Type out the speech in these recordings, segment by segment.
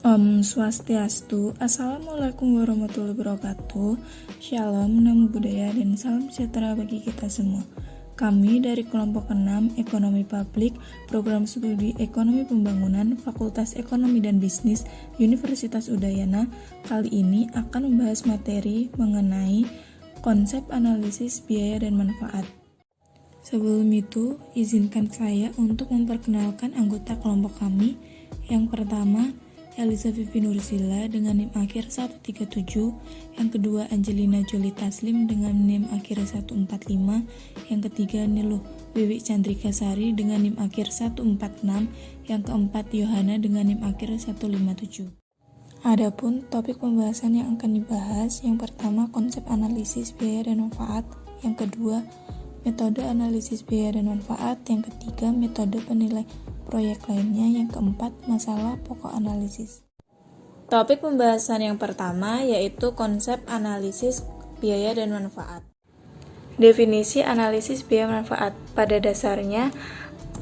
Om Swastiastu, Assalamualaikum warahmatullahi wabarakatuh. Shalom, namo buddhaya, dan salam sejahtera bagi kita semua. Kami dari kelompok 6 Ekonomi Publik, Program Studi Ekonomi Pembangunan, Fakultas Ekonomi dan Bisnis, Universitas Udayana, kali ini akan membahas materi mengenai konsep analisis biaya dan manfaat. Sebelum itu, izinkan saya untuk memperkenalkan anggota kelompok kami. Yang pertama, Elisa Vivi Nursila dengan NIM akhir 137, yang kedua Angelina Jolie Taslim dengan NIM akhir 145, yang ketiga Niluh Wiwi Chandrika Sari dengan NIM akhir 146, yang keempat Yohana dengan NIM akhir 157. Adapun topik pembahasan yang akan dibahas, yang pertama konsep analisis biaya dan manfaat, yang kedua metode analisis biaya dan manfaat, yang ketiga metode penilai proyek lainnya, yang keempat masalah pokok analisis. Topik pembahasan yang pertama yaitu konsep analisis biaya dan manfaat. Definisi analisis biaya manfaat. Pada dasarnya,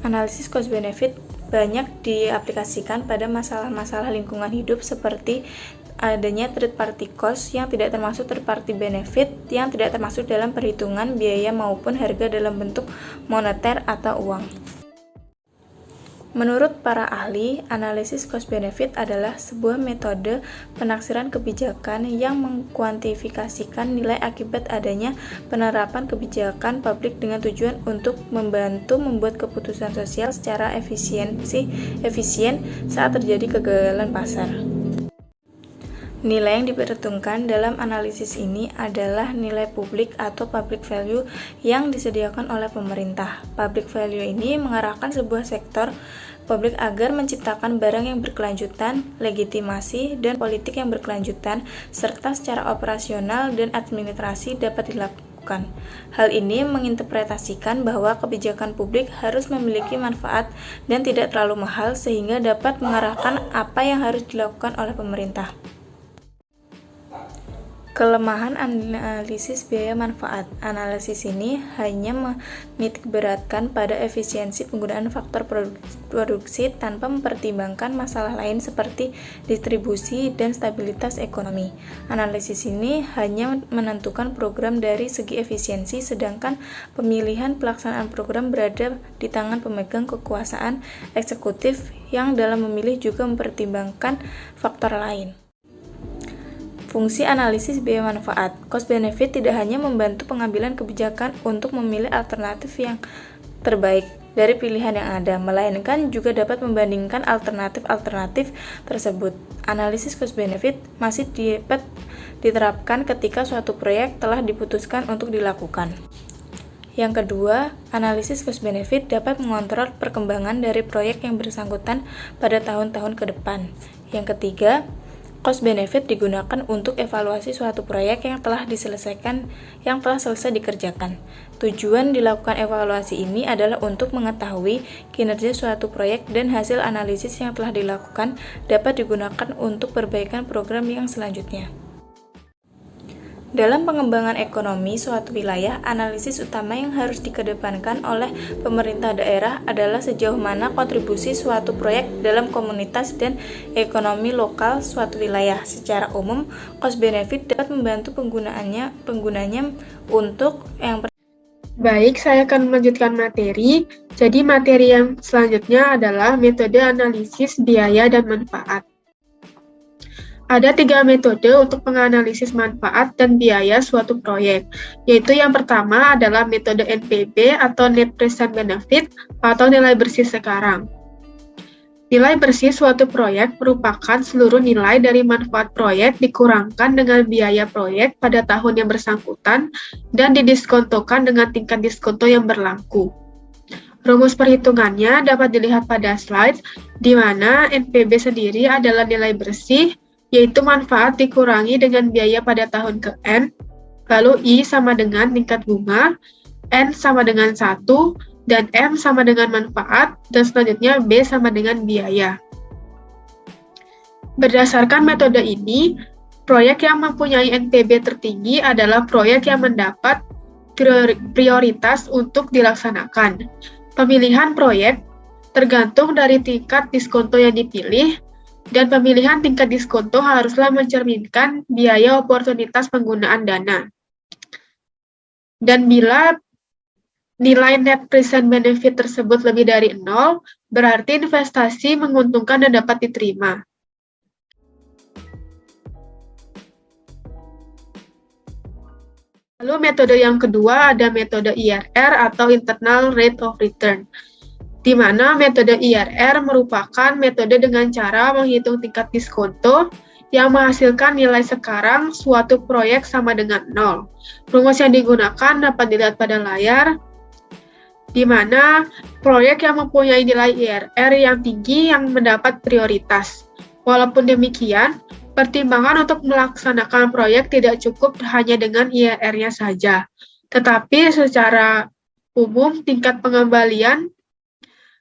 analisis cost benefit banyak diaplikasikan pada masalah-masalah lingkungan hidup seperti adanya third party cost yang tidak termasuk third party benefit yang tidak termasuk dalam perhitungan biaya maupun harga dalam bentuk moneter atau uang. Menurut para ahli, analisis cost benefit adalah sebuah metode penaksiran kebijakan yang mengkuantifikasikan nilai akibat adanya penerapan kebijakan publik dengan tujuan untuk membantu membuat keputusan sosial secara efisien saat terjadi kegagalan pasar. Nilai yang diperhitungkan dalam analisis ini adalah nilai publik atau public value yang disediakan oleh pemerintah. Public value ini mengarahkan sebuah sektor publik agar menciptakan barang yang berkelanjutan, legitimasi, dan politik yang berkelanjutan, serta secara operasional dan administrasi dapat dilakukan. Hal ini menginterpretasikan bahwa kebijakan publik harus memiliki manfaat dan tidak terlalu mahal sehingga dapat mengarahkan apa yang harus dilakukan oleh pemerintah. Kelemahan analisis biaya manfaat. Analisis ini hanya menitikberatkan pada efisiensi penggunaan faktor produksi tanpa mempertimbangkan masalah lain seperti distribusi dan stabilitas ekonomi. Analisis ini hanya menentukan program dari segi efisiensi, sedangkan pemilihan pelaksanaan program berada di tangan pemegang kekuasaan eksekutif yang dalam memilih juga mempertimbangkan faktor lain. Fungsi analisis biaya manfaat. Cost benefit tidak hanya membantu pengambilan kebijakan untuk memilih alternatif yang terbaik dari pilihan yang ada, melainkan juga dapat membandingkan alternatif-alternatif tersebut. Analisis cost benefit masih dapat diterapkan ketika suatu proyek telah diputuskan untuk dilakukan. Yang kedua, analisis cost benefit dapat mengontrol perkembangan dari proyek yang bersangkutan pada tahun-tahun ke depan. Yang ketiga, cost benefit digunakan untuk evaluasi suatu proyek yang telah selesai dikerjakan. Tujuan dilakukan evaluasi ini adalah untuk mengetahui kinerja suatu proyek dan hasil analisis yang telah dilakukan dapat digunakan untuk perbaikan program yang selanjutnya. Dalam pengembangan ekonomi suatu wilayah, analisis utama yang harus dikedepankan oleh pemerintah daerah adalah sejauh mana kontribusi suatu proyek dalam komunitas dan ekonomi lokal suatu wilayah. Secara umum, cost benefit dapat membantu penggunanya untuk yang Baik, saya akan melanjutkan materi. Jadi materi yang selanjutnya adalah metode analisis biaya dan manfaat. Ada 3 metode untuk menganalisis manfaat dan biaya suatu proyek, yaitu yang pertama adalah metode NPB atau Net Present Benefit atau nilai bersih sekarang. Nilai bersih suatu proyek merupakan seluruh nilai dari manfaat proyek dikurangkan dengan biaya proyek pada tahun yang bersangkutan dan didiskontokan dengan tingkat diskonto yang berlaku. Rumus perhitungannya dapat dilihat pada slide, di mana NPB sendiri adalah nilai bersih, yaitu manfaat dikurangi dengan biaya pada tahun ke N, lalu I sama dengan tingkat bunga, N sama dengan 1, dan M sama dengan manfaat, dan selanjutnya B sama dengan biaya. Berdasarkan metode ini, proyek yang mempunyai NPB tertinggi adalah proyek yang mendapat prioritas untuk dilaksanakan. Pemilihan proyek tergantung dari tingkat diskonto yang dipilih, Dan pemilihan tingkat diskonto haruslah mencerminkan biaya oportunitas penggunaan dana. Dan bila nilai net present benefit tersebut lebih dari 0, berarti investasi menguntungkan dan dapat diterima. Lalu metode yang kedua ada metode IRR atau Internal Rate of Return, di mana metode IRR merupakan metode dengan cara menghitung tingkat diskonto yang menghasilkan nilai sekarang suatu proyek sama dengan 0. Rumus yang digunakan dapat dilihat pada layar, di mana proyek yang mempunyai nilai IRR yang tinggi yang mendapat prioritas. Walaupun demikian, pertimbangan untuk melaksanakan proyek tidak cukup hanya dengan IRR-nya saja, tetapi secara umum tingkat pengembalian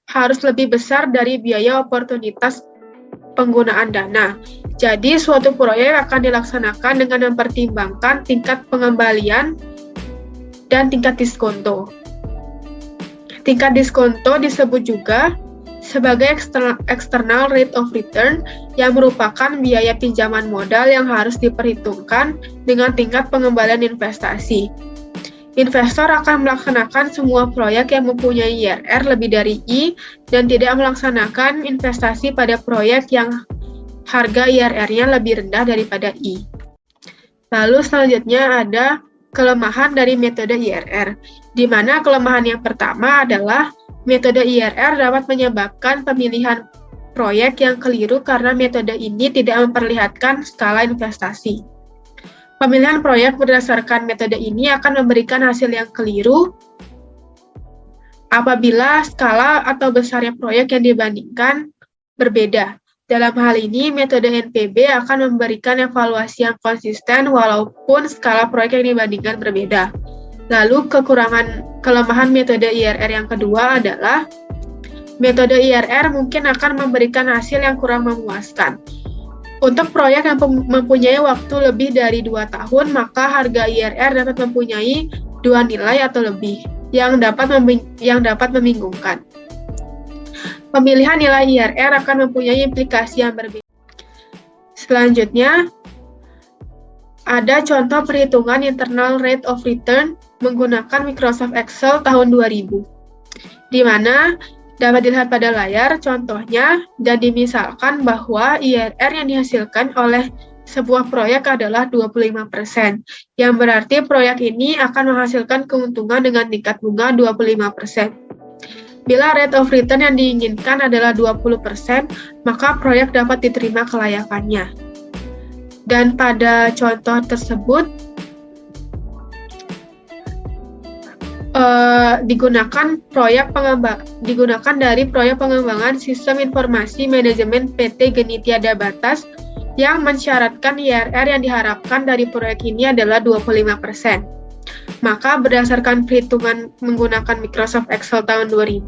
harus lebih besar dari biaya oportunitas penggunaan dana. Jadi, suatu proyek akan dilaksanakan dengan mempertimbangkan tingkat pengembalian dan tingkat diskonto. Tingkat diskonto disebut juga sebagai external rate of return yang merupakan biaya pinjaman modal yang harus diperhitungkan dengan tingkat pengembalian investasi. Investor akan melaksanakan semua proyek yang mempunyai IRR lebih dari I dan tidak melaksanakan investasi pada proyek yang harga IRR-nya lebih rendah daripada I. Lalu selanjutnya ada kelemahan dari metode IRR, di mana kelemahan yang pertama adalah metode IRR dapat menyebabkan pemilihan proyek yang keliru karena metode ini tidak memperlihatkan skala investasi. Pemilihan proyek berdasarkan metode ini akan memberikan hasil yang keliru apabila skala atau besarnya proyek yang dibandingkan berbeda. Dalam hal ini, metode NPB akan memberikan evaluasi yang konsisten walaupun skala proyek yang dibandingkan berbeda. Lalu, kelemahan metode IRR yang kedua adalah metode IRR mungkin akan memberikan hasil yang kurang memuaskan. Untuk proyek yang mempunyai waktu lebih dari 2 tahun, maka harga IRR dapat mempunyai 2 nilai atau lebih, yang dapat membingungkan. Pemilihan nilai IRR akan mempunyai implikasi yang berbeda. Selanjutnya, ada contoh perhitungan Internal Rate of Return menggunakan Microsoft Excel tahun 2000, di mana dapat dilihat pada layar contohnya dan dimisalkan bahwa IRR yang dihasilkan oleh sebuah proyek adalah 25%, yang berarti proyek ini akan menghasilkan keuntungan dengan tingkat bunga 25%. Bila rate of return yang diinginkan adalah 20%, maka proyek dapat diterima kelayakannya. Dan pada contoh tersebut, digunakan dari proyek pengembangan sistem informasi manajemen PT Genitiada Batas yang mensyaratkan IRR yang diharapkan dari proyek ini adalah 25%. Maka berdasarkan perhitungan menggunakan Microsoft Excel tahun 2000,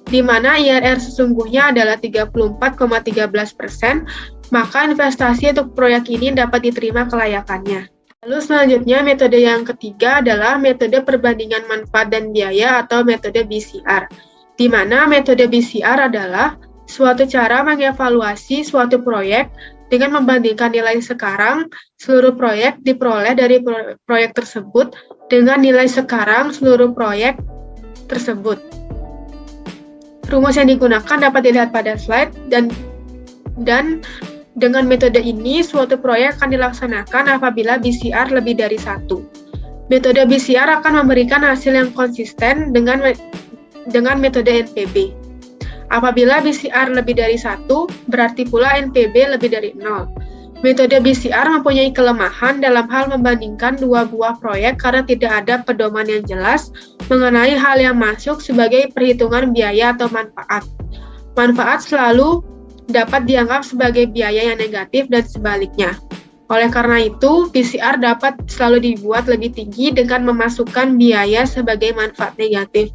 di mana IRR sesungguhnya adalah 34,13%, maka investasi untuk proyek ini dapat diterima kelayakannya. Lalu selanjutnya metode yang ketiga adalah metode perbandingan manfaat dan biaya atau metode BCR, di mana metode BCR adalah suatu cara mengevaluasi suatu proyek dengan membandingkan nilai sekarang seluruh proyek diperoleh dari proyek tersebut dengan nilai sekarang seluruh proyek tersebut. Rumus yang digunakan dapat dilihat pada slide dan dengan metode ini, suatu proyek akan dilaksanakan apabila BCR lebih dari 1. Metode BCR akan memberikan hasil yang konsisten dengan metode NPB. Apabila BCR lebih dari 1, berarti pula NPB lebih dari 0. Metode BCR mempunyai kelemahan dalam hal membandingkan dua buah proyek karena tidak ada pedoman yang jelas mengenai hal yang masuk sebagai perhitungan biaya atau manfaat. Manfaat selalu dapat dianggap sebagai biaya yang negatif dan sebaliknya. Oleh karena itu, BCR dapat selalu dibuat lebih tinggi dengan memasukkan biaya sebagai manfaat negatif.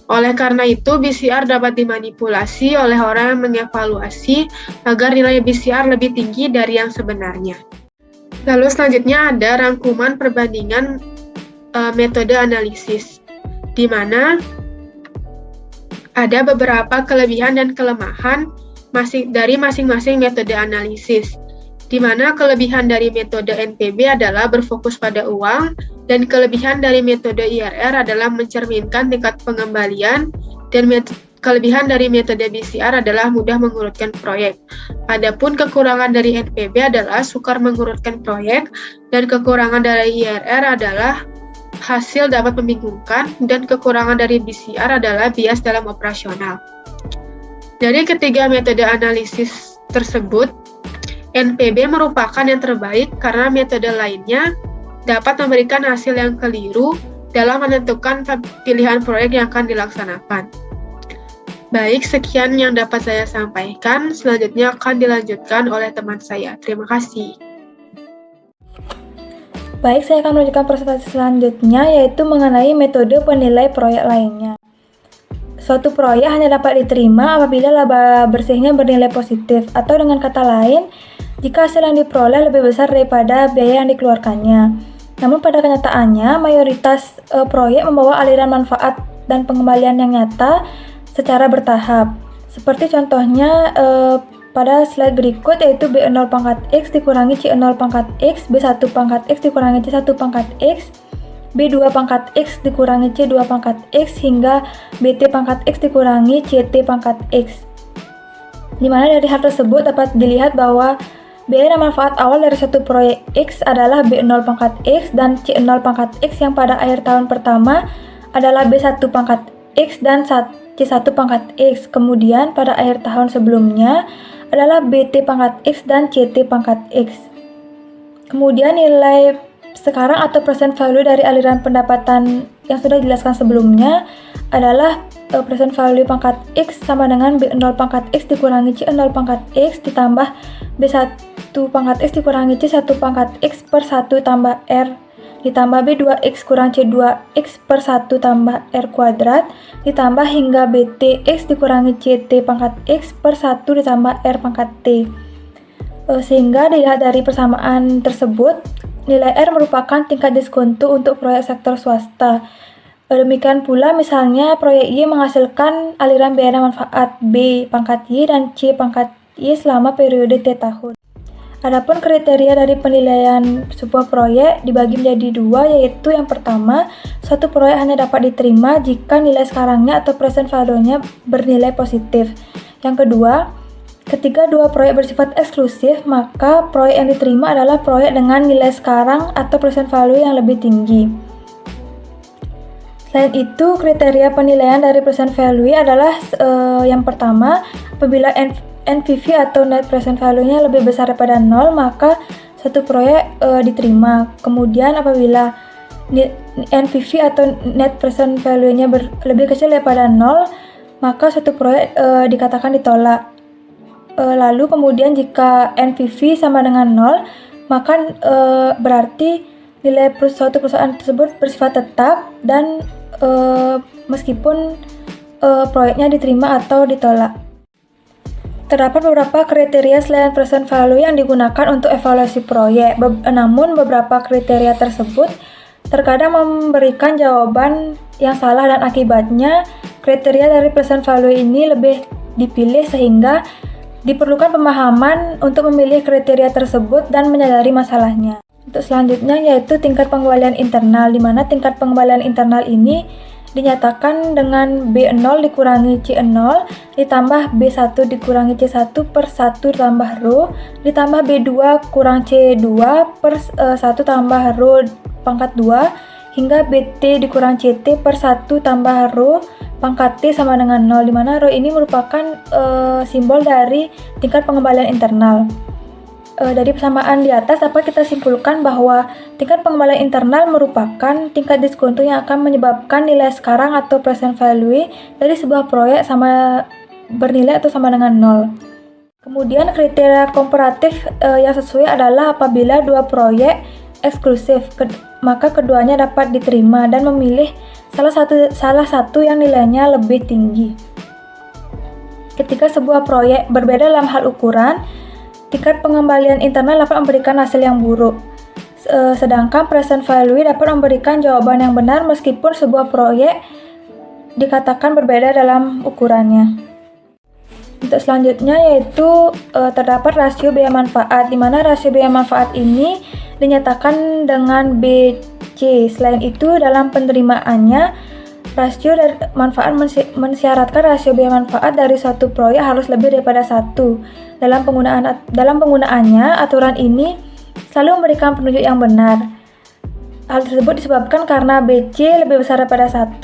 Oleh karena itu, BCR dapat dimanipulasi oleh orang yang mengevaluasi agar nilai BCR lebih tinggi dari yang sebenarnya. Lalu selanjutnya ada rangkuman perbandingan metode analisis, di mana ada beberapa kelebihan dan kelemahan dari masing-masing metode analisis, di mana kelebihan dari metode NPB adalah berfokus pada uang, dan kelebihan dari metode IRR adalah mencerminkan tingkat pengembalian, dan kelebihan dari metode BCR adalah mudah mengurutkan proyek. Adapun kekurangan dari NPB adalah sukar mengurutkan proyek, dan kekurangan dari IRR adalah hasil dapat membingungkan, dan kekurangan dari BCR adalah bias dalam operasional. Dari ketiga metode analisis tersebut, NPB merupakan yang terbaik karena metode lainnya dapat memberikan hasil yang keliru dalam menentukan pilihan proyek yang akan dilaksanakan. Baik, sekian yang dapat saya sampaikan. Selanjutnya akan dilanjutkan oleh teman saya. Terima kasih. Baik, saya akan melanjutkan presentasi selanjutnya, yaitu mengenai metode penilai proyek lainnya. Suatu proyek hanya dapat diterima apabila laba bersihnya bernilai positif, atau dengan kata lain, jika hasil yang diperoleh lebih besar daripada biaya yang dikeluarkannya. Namun pada kenyataannya, mayoritas proyek membawa aliran manfaat dan pengembalian yang nyata secara bertahap. Seperti contohnya pada slide berikut, yaitu B0 pangkat X dikurangi C0 pangkat X, B1 pangkat X dikurangi C1 pangkat X, B2 pangkat X dikurangi C2 pangkat X, hingga BT pangkat X dikurangi CT pangkat X. Dimana dari hal tersebut dapat dilihat bahwa biaya dan manfaat awal dari suatu proyek X adalah B0 pangkat X dan C0 pangkat X yang pada akhir tahun pertama adalah B1 pangkat X dan C1 pangkat X. Kemudian pada akhir tahun sebelumnya adalah BT pangkat X dan CT pangkat X. Kemudian nilai sekarang atau present value dari aliran pendapatan yang sudah dijelaskan sebelumnya adalah present value pangkat X sama dengan B0 pangkat X dikurangi C0 pangkat X ditambah B1 pangkat X dikurangi C1 pangkat X per 1 tambah R ditambah B2X kurang C2X per 1 tambah R kuadrat ditambah hingga BTX dikurangi CT pangkat X per 1 ditambah R pangkat T. Sehingga dilihat dari persamaan tersebut, nilai R merupakan tingkat diskonto untuk proyek sektor swasta. Demikian pula misalnya proyek Y menghasilkan aliran biaya dan manfaat B pangkat Y dan C pangkat Y selama periode T tahun. Adapun kriteria dari penilaian sebuah proyek dibagi menjadi dua, yaitu yang pertama, suatu proyek hanya dapat diterima jika nilai sekarangnya atau present value-nya bernilai positif. Yang kedua, ketika dua proyek bersifat eksklusif, maka proyek yang diterima adalah proyek dengan nilai sekarang atau present value yang lebih tinggi. Selain itu, kriteria penilaian dari present value adalah yang pertama, apabila NPV atau net present value-nya lebih besar daripada 0, maka suatu proyek diterima. Kemudian apabila NPV atau net present value-nya lebih kecil daripada 0, maka suatu proyek dikatakan ditolak. Lalu kemudian jika NPV sama dengan 0, maka berarti nilai suatu perusahaan tersebut bersifat tetap dan meskipun proyeknya diterima atau ditolak. Terdapat beberapa kriteria selain present value yang digunakan untuk evaluasi proyek. Namun beberapa kriteria tersebut terkadang memberikan jawaban yang salah dan akibatnya kriteria dari present value ini lebih dipilih sehingga diperlukan pemahaman untuk memilih kriteria tersebut dan menyadari masalahnya. Untuk selanjutnya yaitu tingkat pengembalian internal, di mana tingkat pengembalian internal ini dinyatakan dengan B0 dikurangi C0 ditambah B1 dikurangi C1 per 1 tambah rho ditambah B2 kurang C2 per 1 tambah rho pangkat 2 hingga BT dikurang CT per 1 tambah rho pangkat T sama dengan 0, di mana rho ini merupakan simbol dari tingkat pengembalian internal. Dari persamaan di atas dapat kita simpulkan bahwa tingkat pengembalian internal merupakan tingkat diskonto yang akan menyebabkan nilai sekarang atau present value dari sebuah proyek sama bernilai atau sama dengan 0. Kemudian kriteria komparatif yang sesuai adalah apabila dua proyek eksklusif, maka keduanya dapat diterima dan memilih salah satu yang nilainya lebih tinggi. Ketika sebuah proyek berbeda dalam hal ukuran, tingkat pengembalian internal dapat memberikan hasil yang buruk, sedangkan present value dapat memberikan jawaban yang benar meskipun sebuah proyek dikatakan berbeda dalam ukurannya. Untuk selanjutnya yaitu terdapat rasio biaya manfaat, di mana rasio biaya manfaat ini dinyatakan dengan BC. Selain itu, dalam penerimaannya, rasio dari manfaat mensyaratkan rasio biaya manfaat dari suatu proyek harus lebih daripada 1. Dalam penggunaannya, aturan ini selalu memberikan penunjuk yang benar. Hal tersebut disebabkan karena BC lebih besar daripada 1,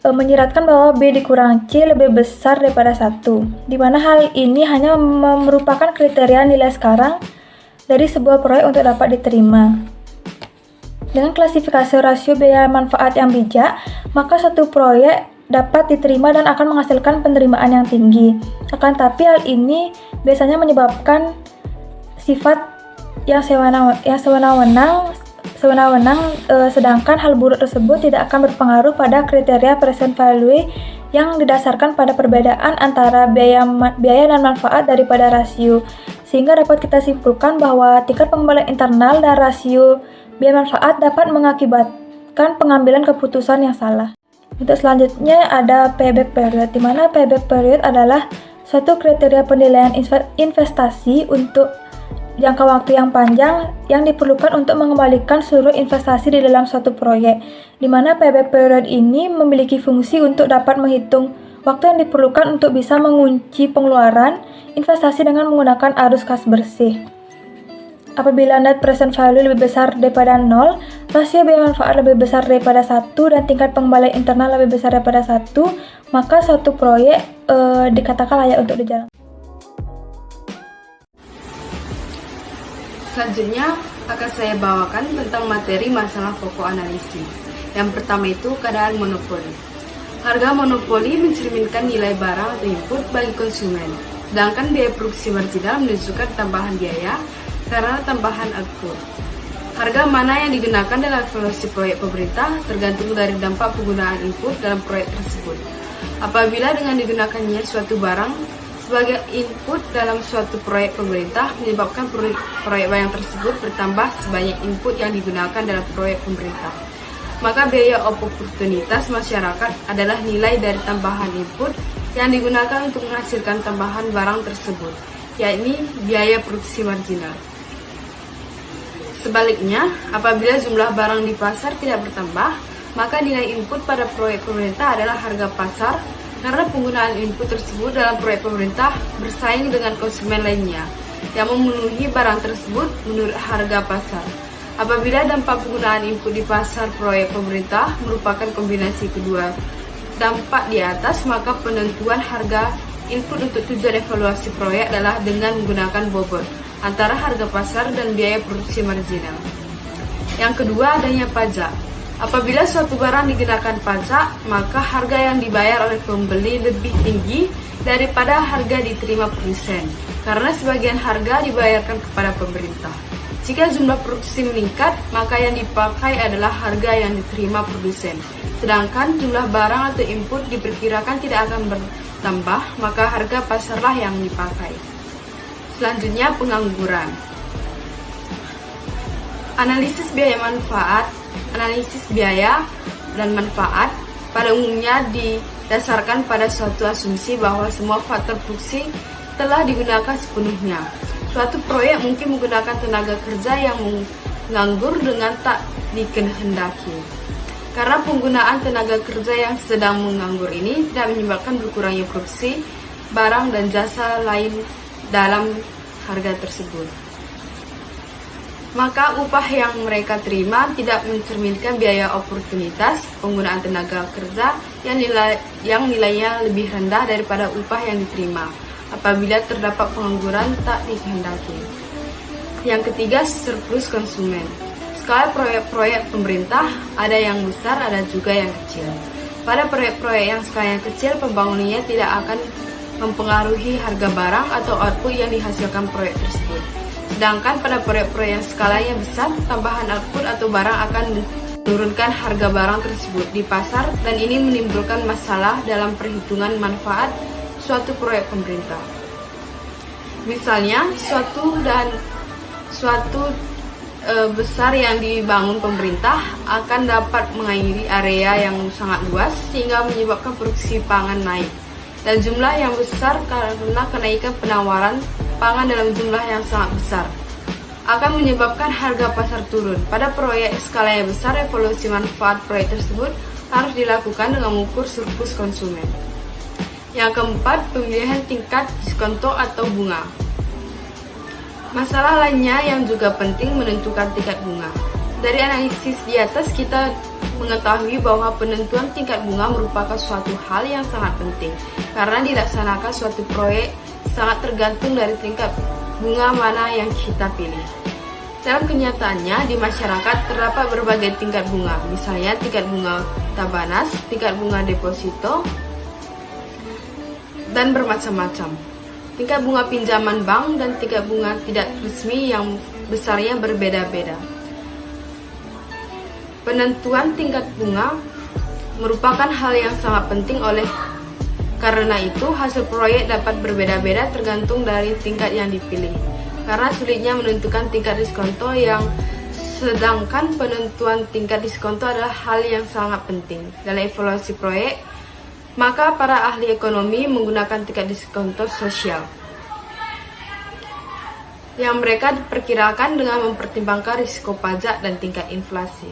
menyiratkan bahwa B dikurang C lebih besar daripada 1, di mana hal ini hanya merupakan kriteria nilai sekarang dari sebuah proyek untuk dapat diterima. Dengan klasifikasi rasio biaya manfaat yang bijak, maka suatu proyek dapat diterima dan akan menghasilkan penerimaan yang tinggi. Akan tapi hal ini biasanya menyebabkan sifat yang sewenang-wenang, sedangkan hal buruk tersebut tidak akan berpengaruh pada kriteria present value yang didasarkan pada perbedaan antara biaya dan manfaat daripada rasio, sehingga dapat kita simpulkan bahwa tingkat pengembalian internal dan rasio biaya manfaat dapat mengakibatkan pengambilan keputusan yang salah. Untuk selanjutnya ada payback period, di mana payback period adalah suatu kriteria penilaian investasi untuk jangka waktu yang panjang yang diperlukan untuk mengembalikan seluruh investasi di dalam suatu proyek, di mana payback period ini memiliki fungsi untuk dapat menghitung waktu yang diperlukan untuk bisa mengunci pengeluaran investasi dengan menggunakan arus kas bersih. Apabila net present value lebih besar daripada 0, rasio biaya manfaat lebih besar daripada 1, dan tingkat pengembalian internal lebih besar daripada 1, maka suatu proyek dikatakan layak untuk dijalankan. Selanjutnya akan saya bawakan tentang materi masalah pokok analisis. Yang pertama itu keadaan monopoli. Harga monopoli mencerminkan nilai barang atau input bagi konsumen, sedangkan biaya produksi marginal menunjukkan tambahan biaya karena tambahan output. Harga mana yang digunakan dalam evaluasi proyek pemerintah tergantung dari dampak penggunaan input dalam proyek tersebut. Apabila dengan digunakannya suatu barang sebagai input dalam suatu proyek pemerintah menyebabkan proyek barang tersebut bertambah sebanyak input yang digunakan dalam proyek pemerintah, maka biaya oportunitas masyarakat adalah nilai dari tambahan input yang digunakan untuk menghasilkan tambahan barang tersebut, yakni biaya produksi marginal. Sebaliknya, apabila jumlah barang di pasar tidak bertambah, maka nilai input pada proyek pemerintah adalah harga pasar, karena penggunaan input tersebut dalam proyek pemerintah bersaing dengan konsumen lainnya yang memenuhi barang tersebut menurut harga pasar. Apabila dampak penggunaan input di pasar proyek pemerintah merupakan kombinasi kedua dampak di atas, maka penentuan harga input untuk tujuan evaluasi proyek adalah dengan menggunakan bobot antara harga pasar dan biaya produksi marginal. Yang kedua, adanya pajak. Apabila suatu barang dikenakan pajak, maka harga yang dibayar oleh pembeli lebih tinggi daripada harga diterima produsen, karena sebagian harga dibayarkan kepada pemerintah. Jika jumlah produksi meningkat, maka yang dipakai adalah harga yang diterima produsen. Sedangkan jumlah barang atau input diperkirakan tidak akan bertambah, maka harga pasarlah yang dipakai. Selanjutnya, pengangguran. Analisis biaya manfaat. Analisis biaya dan manfaat pada umumnya didasarkan pada suatu asumsi bahwa semua faktor produksi telah digunakan sepenuhnya. Suatu proyek mungkin menggunakan tenaga kerja yang menganggur dengan tak dikehendaki. Karena penggunaan tenaga kerja yang sedang menganggur ini tidak menyebabkan berkurangnya produksi barang dan jasa lain dalam harga tersebut, maka upah yang mereka terima tidak mencerminkan biaya oportunitas penggunaan tenaga kerja yang nilainya lebih rendah daripada upah yang diterima apabila terdapat pengangguran tak dikehendaki. Yang ketiga, surplus konsumen. Skala proyek-proyek pemerintah ada yang besar, ada juga yang kecil. Pada proyek-proyek yang skalanya kecil, pembangunannya tidak akan mempengaruhi harga barang atau output yang dihasilkan proyek tersebut. Sedangkan pada proyek-proyek yang skalanya besar, tambahan output atau barang akan menurunkan harga barang tersebut di pasar, dan ini menimbulkan masalah dalam perhitungan manfaat suatu proyek pemerintah. Misalnya, suatu besar yang dibangun pemerintah akan dapat mengairi area yang sangat luas sehingga menyebabkan produksi pangan naik. dan jumlah yang besar karena kenaikan penawaran pangan dalam jumlah yang sangat besar akan menyebabkan harga pasar turun. Pada proyek skala yang besar, evaluasi manfaat proyek tersebut harus dilakukan dengan mengukur surplus konsumen. Yang keempat, pemilihan tingkat diskonto atau bunga. Masalah lainnya yang juga penting menentukan tingkat bunga. Dari analisis di atas kita mengetahui bahwa penentuan tingkat bunga merupakan suatu hal yang sangat penting karena dilaksanakan suatu proyek sangat tergantung dari tingkat bunga mana yang kita pilih. Dalam kenyataannya, di masyarakat terdapat berbagai tingkat bunga, misalnya tingkat bunga tabanas, tingkat bunga deposito, dan bermacam-macam. Tingkat bunga pinjaman bank dan tingkat bunga tidak resmi yang besarnya berbeda-beda. Penentuan tingkat bunga merupakan hal yang sangat penting karena itu hasil proyek dapat berbeda-beda tergantung dari tingkat yang dipilih. Karena sulitnya menentukan tingkat diskonto sedangkan penentuan tingkat diskonto adalah hal yang sangat penting dalam evaluasi proyek, maka para ahli ekonomi menggunakan tingkat diskonto sosial yang mereka diperkirakan dengan mempertimbangkan risiko pajak dan tingkat inflasi.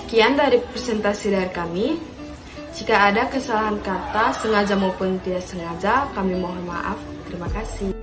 Sekian dari presentasi dari kami. Jika ada kesalahan kata, sengaja maupun tidak sengaja, kami mohon maaf. Terima kasih.